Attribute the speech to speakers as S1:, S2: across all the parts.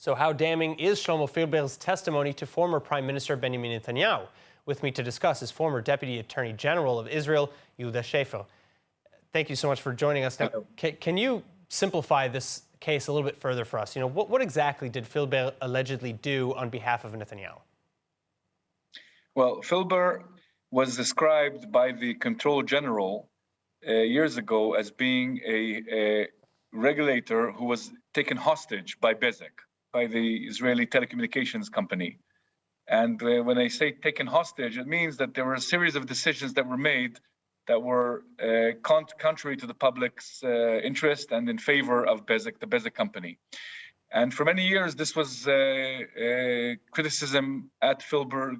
S1: So how damning is Shlomo Filber's testimony to former Prime Minister Benjamin Netanyahu? With me to discuss is former Deputy Attorney General of Israel, Yehuda Shaffer. Thank you so much for joining us. Now, can you simplify this case a little bit further for us? What exactly did Filber allegedly do on behalf of Netanyahu?
S2: Well, Filber was described by the Controller General years ago as being a regulator who was taken hostage by Bezek, by the Israeli telecommunications company. And when I say taken hostage, it means that there were a series of decisions that were made that were contrary to the public's interest and in favor of Bezek, the Bezek company. And for many years, this was criticism at Filber,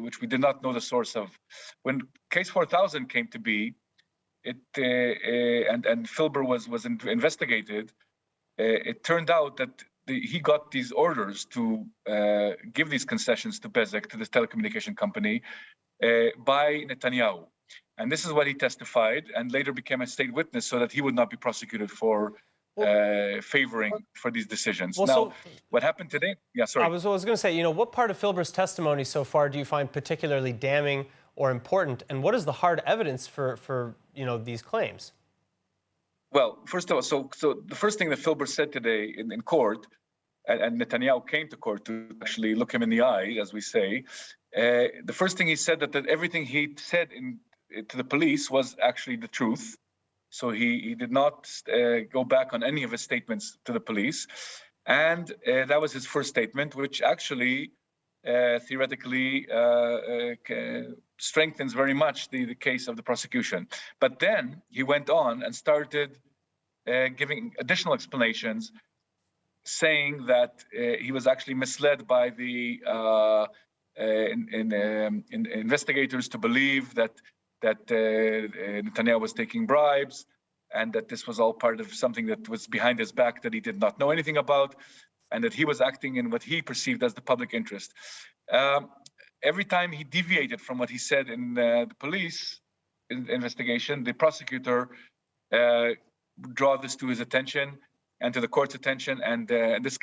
S2: which we did not know the source of. When Case 4000 came to be, and Filber was investigated, it turned out that he got these orders to give these concessions to Bezek, to this telecommunication company, by Netanyahu. And this is what he testified and later became a state witness so that he would not be prosecuted for favoring for these decisions. What happened today? Yeah, sorry.
S1: I was going to say, what part of Filber's testimony so far do you find particularly damning or important? And what is the hard evidence for these claims?
S2: Well, first of all, so the first thing that Filber said today in court, and Netanyahu came to court to actually look him in the eye, as we say, the first thing he said that everything he said to the police was actually the truth. So he did not go back on any of his statements to the police. And that was his first statement, which actually theoretically strengthens very much the case of the prosecution. But then he went on and started giving additional explanations, saying that he was actually misled by the investigators to believe that Netanyahu was taking bribes, and that this was all part of something that was behind his back that he did not know anything about, and that he was acting in what he perceived as the public interest. Every time he deviated from what he said in the police investigation, the prosecutor draw this to his attention and to the court's attention, and this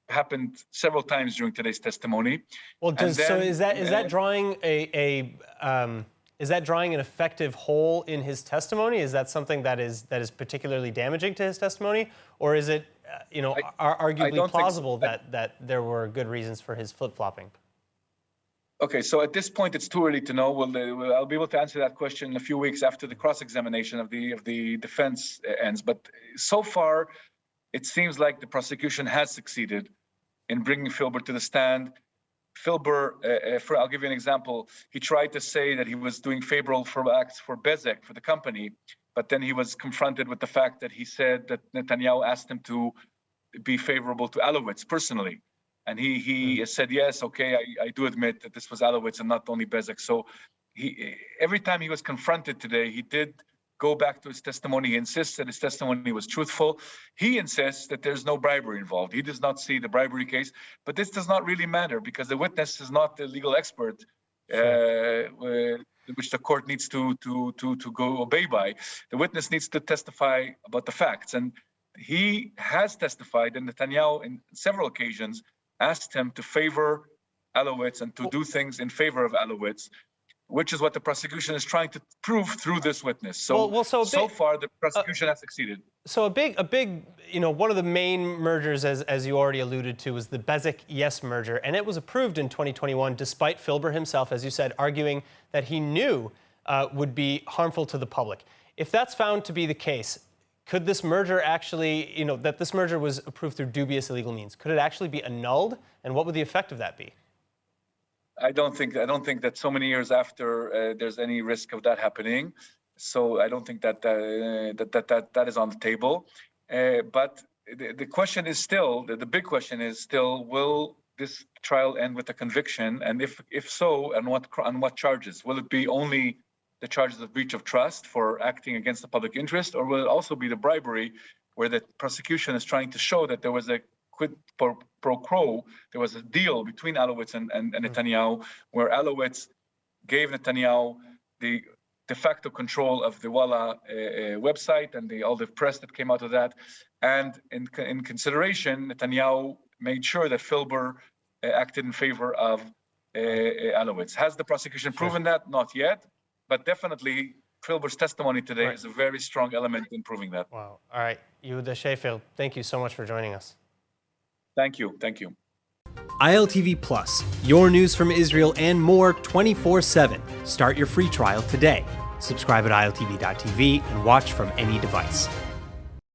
S2: happened several times during today's testimony.
S1: Well, is that drawing is that drawing an effective hole in his testimony? Is that something that is particularly damaging to his testimony, or is it arguably plausible that there were good reasons for his flip-flopping?
S2: Okay, so at this point, it's too early to know. I'll be able to answer that question in a few weeks after the cross-examination of the defense ends. But so far, it seems like the prosecution has succeeded in bringing Filber to the stand. Filber, I'll give you an example. He tried to say that he was doing favorable acts for Bezek, for the company, but then he was confronted with the fact that he said that Netanyahu asked him to be favorable to Alowitz personally. And he said, yes, okay, I do admit that this was Alowitz and not only Bezek. So every time he was confronted today, he did go back to his testimony. He insists that his testimony was truthful. He insists that there's no bribery involved. He does not see the bribery case, but this does not really matter because the witness is not the legal expert, which the court needs to go obey by. The witness needs to testify about the facts, and he has testified that Netanyahu, in several occasions, asked him to favor Alowitz and to do things in favor of Alowitz, which is what the prosecution is trying to prove through this witness. So far, the prosecution has succeeded.
S1: So a big, one of the main mergers, as you already alluded to, was the Bezek-Yes merger, and it was approved in 2021, despite Filber himself, as you said, arguing that he knew would be harmful to the public. If that's found to be the case, could this merger actually, that this merger was approved through dubious illegal means, could it actually be annulled, and what would the effect of that be?
S2: I don't think that so many years after there's any risk of that happening. So I don't think that that is on the table. But the question is still, the big question is still, will this trial end with a conviction? And if so, on what charges? Will it be only the charges of breach of trust for acting against the public interest, or will it also be the bribery, where the prosecution is trying to show that there was a quid pro quo, there was a deal between Alowitz and Netanyahu, where Alowitz gave Netanyahu the de facto control of the Walla website and all the press that came out of that. And in consideration, Netanyahu made sure that Filber acted in favor of Alowitz. Has the prosecution proven that? Not yet, but definitely Filber's testimony today is a very strong element in proving that.
S1: Wow. All right. Yehuda Shaffer, thank you so much for joining us.
S2: Thank you. Thank you.
S1: ILTV Plus, your news from Israel and more 24/7. Start your free trial today. Subscribe at iltv.tv and watch from any device.